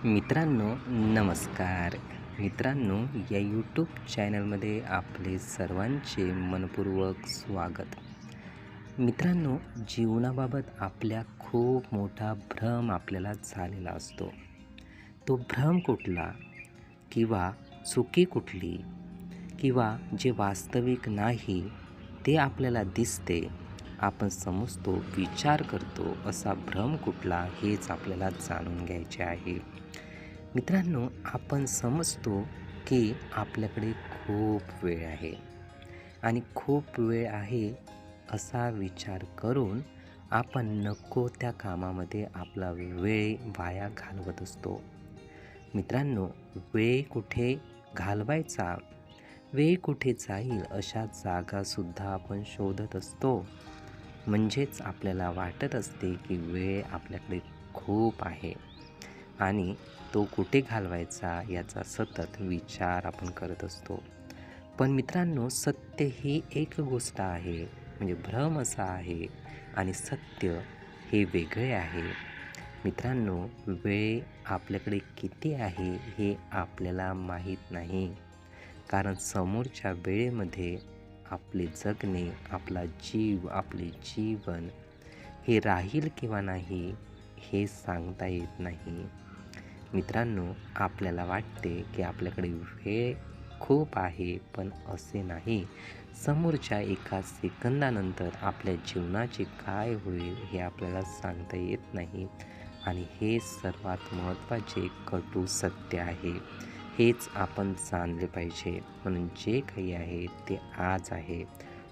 मित्रांनो, नमस्कार. मित्रांनो, या यूट्यूब चॅनलमध्ये आपले सर्वांचे मनपूर्वक स्वागत. मित्रांनो, जीवनाबाबत आपल्या खूप मोठा भ्रम आपल्याला झालेला असतो. तो भ्रम कुठला किंवा चुकी कुठली किंवा जे वास्तविक नाही ते आपल्याला दिसते, आपण समजतो, विचार करतो, असा भ्रम कुठला हेच आपल्याला जाणून घ्यायचे आहे. मित्रांनो, आपण समजतो की आपल्याकडे खूप वेळ आहे आणि खूप वेळ आहे असा विचार करून आपण नको त्या कामामध्ये आपला वेळ वाया घालवत असतो. मित्रांनो, वेळ कुठे घालवायचा, वेळ कुठे जाईल अशा जागासुद्धा आपण शोधत असतो. म्हणजेच आपल्याला वाटत असते की वेळ आपल्याकडे खूप आहे आणि तो कुठे घालवायचा याचा सतत विचार आपण करत असतो. पण मित्रांनो, सत्य ही एक गोष्ट आहे, म्हणजे भ्रम असा आहे आणि सत्य हे वेगळे आहे. मित्रांनो, वेळ आपल्याकडे किती आहे हे आपल्याला माहीत नाही, कारण समोरच्या वेळेमध्ये आपले जगणे, आपला जीव, आपले जीवन हे राहील किंवा नाही हे सांगता येत नाही. मित्रांनो, आपल्याला वाटते की आपल्याकडे वेळ खूप आहे, पण असे नाही. समोरच्या एका सेकंदानंतर आपल्या जीवनाचे काय होईल हे आपल्याला सांगता येत नाही आणि हे सर्वात महत्त्वाचे कटू सत्य आहे. हेच आपण जाणले पाहिजे. म्हणून जे काही आहे ते आज आहे,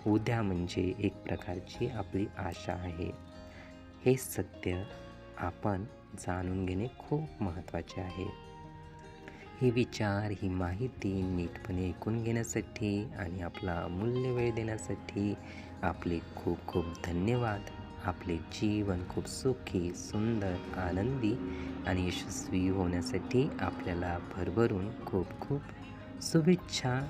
उद्या म्हणजे एक प्रकारची आपली आशा आहे. हे सत्य आपण जाणून घेणे खूप महत्त्वाचे आहे. हे विचार, ही माहिती नीटपणे ऐकून घेण्यासाठी आणि आपला अमूल्य वेळ देण्यासाठी आपले खूप खूप धन्यवाद. आपले जीवन खूप सुखी, सुंदर, आनंदी आणि यशस्वी होण्यासाठी आपल्याला भरभरून खूप खूप शुभेच्छा.